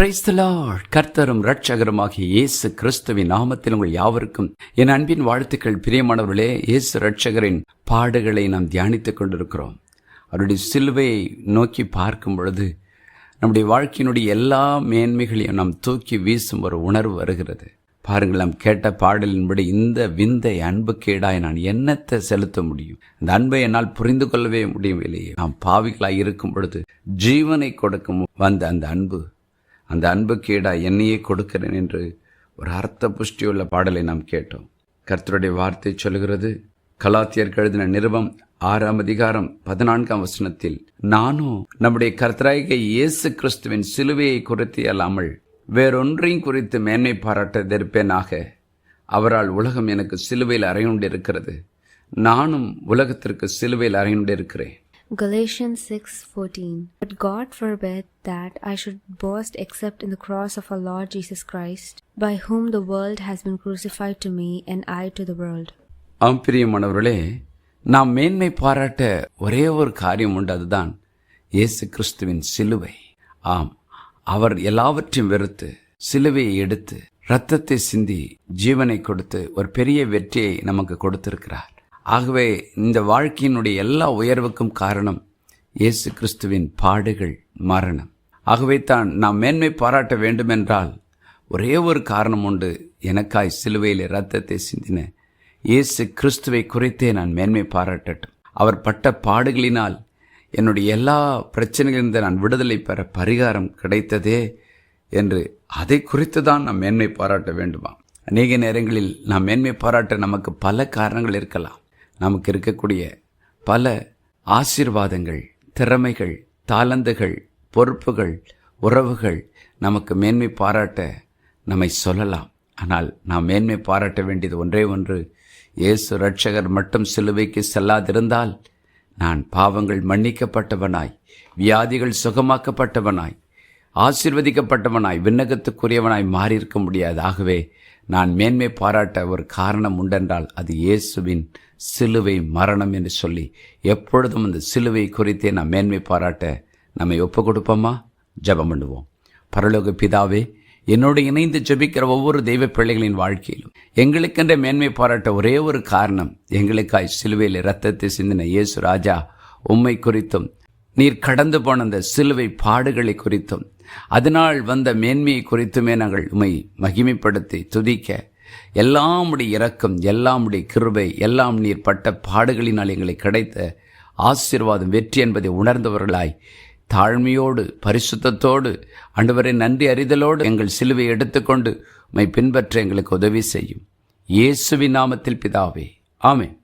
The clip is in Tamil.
Praise the Lord. கர்த்தரும் இரட்சகருமாகிய இயேசு கிறிஸ்துவின் நாமத்தில் உங்கள் யாவருக்கும் என் அன்பின் வாழ்த்துக்கள். பிரியமானவர்களே, இயேசு இரட்சகரின் பாடுகளை நாம் தியானித்துக் கொண்டிருக்கிறோம். அவருடைய சிலுவையை நோக்கி பார்க்கும் பொழுது நம்முடைய வாழ்க்கையினுடைய எல்லா மேன்மைகளையும் நாம் தூக்கி வீசும் ஒரு உணர்வு வருகிறது. பாருங்கள், நாம் கேட்ட பாடலின்படி இந்த விந்தை அன்புக்கேடாய் நான் என்னத்தை செலுத்த முடியும்? இந்த அன்பை என்னால் புரிந்து கொள்ளவே முடியவில்லையே. நாம் பாவிகளாய் இருக்கும் பொழுது ஜீவனை கொடுக்கும் வந்த அந்த அன்புக்கேடா என்னையே கொடுக்கிறேன் என்று ஒரு அர்த்த புஷ்டியுள்ள பாடலை நாம் கேட்டோம். கர்த்தருடைய வார்த்தை சொல்கிறது, கலாத்தியருக்கு எழுதின நிருபம் 6ஆம் அதிகாரம் 14ஆம் வசனத்தில், நானும் நம்முடைய கர்த்தராகிய இயேசு கிறிஸ்துவின் சிலுவையை குறித்து அல்லாமல் வேறொன்றையும் குறித்து மேன்மை பாராட்டதிருப்பேனாக. அவரால் உலகம் எனக்கு சிலுவையில் அறையுண்டிருக்கிறது, நானும் உலகத்திற்கு சிலுவையில் அறையுண்டிருக்கிறேன். Galatians 6:14. But God forbid that I should boast except in the cross of our Lord Jesus Christ, by whom the world has been crucified to me and I to the world. பிரியமானவர்களே, நாம் மேன்மை பாராட்ட ஒரே ஒரு காரியம் உண்டு, அதுதான் இயேசு கிறிஸ்துவின் சிலுவை. அவர் எல்லாவற்றையும் வெறுத்து சிலுவையை எடுத்து இரத்தத்தை சிந்தி ஜீவனை கொடுத்து ஒரு பெரிய வெற்றியை நமக்கு கொடுத்திருக்கிறார். ஆகவே இந்த வாழ்க்கையினுடைய எல்லா உயர்வுக்கும் காரணம் இயேசு கிறிஸ்துவின் பாடுகள், மரணம். ஆகவே தான் நாம் மேன்மை பாராட்ட வேண்டுமென்றால் ஒரே ஒரு காரணம் உண்டு, எனக்காய் சிலுவையில் இரத்தத்தை சிந்தின இயேசு கிறிஸ்துவை குறித்தே நான் மேன்மை பாராட்டட்டும். அவர் பட்ட பாடுகளினால் என்னுடைய எல்லா பிரச்சனைகளிலிருந்து நான் விடுதலை பெற பரிகாரம் கிடைத்ததே என்று அதை குறித்து தான் நாம் மேன்மை பாராட்ட வேண்டுமா? அநேக நேரங்களில் நாம் மேன்மை பாராட்ட நமக்கு பல காரணங்கள் இருக்கலாம். நமக்கு இருக்கக்கூடிய பல ஆசீர்வாதங்கள், திறமைகள், தாளந்துகள், பொறுப்புகள், உறவுகள் நமக்கு மேன்மை பாராட்ட நம்மை சொல்லலாம். ஆனால் நாம் மேன்மை பாராட்ட வேண்டியது ஒன்றே ஒன்று, இயேசு இரட்சகர் மட்டும் சிலுவைக்கு செல்லாதிருந்தால் நான் பாவங்கள் மன்னிக்கப்பட்டவனாய், வியாதிகள் சுகமாக்கப்பட்டவனாய், ஆசீர்வதிக்கப்பட்டவனாய், விண்ணகத்துக்குரியவனாய் மாறியிருக்க முடியாது. ஆகவே நான் மேன்மை பாராட்ட ஒரு காரணம் உண்டென்றால் அது இயேசுவின் சிலுவை மரணம் என்று சொல்லி எப்பொழுதும் அந்த சிலுவை குறித்தே நாம் மேன்மை பாராட்ட நம்மை ஒப்பு கொடுப்போமா? ஜெபம் பண்ணுவோம். பரலோக பிதாவே, என்னோடு இணைந்து ஜெபிக்கிற ஒவ்வொரு தெய்வ பிள்ளைகளின் வாழ்க்கையிலும் எங்களுக்கென்ற மேன்மை பாராட்ட ஒரே ஒரு காரணம், எங்களுக்காய் சிலுவையில் இரத்தத்தை சிந்தின இயேசு ராஜா உம்மை குறித்தும் நீர் கடந்து போன அந்த சிலுவை பாடுகளை குறித்தும் அதனால் வந்த மேன்மையை குறித்துமே நாங்கள் உம்மை மகிமைப்படுத்தி துதிக்க, எல்லாம் உடைய இரக்கம், எல்லாம் உடைய கிருபை, எல்லாம் நீர் பட்ட பாடுகளினால் எங்களுக்கு கிடைத்த ஆசீர்வாதம், வெற்றி என்பதை உணர்ந்தவர்களாய் தாழ்மையோடு பரிசுத்தத்தோடு ஆண்டவரை நன்றி அறிதலோடு எங்கள் சிலுவை எடுத்துக்கொண்டு உம்மை பின்பற்ற எங்களுக்கு உதவி செய்யும். இயேசுவின் நாமத்தில் பிதாவே, ஆமென்.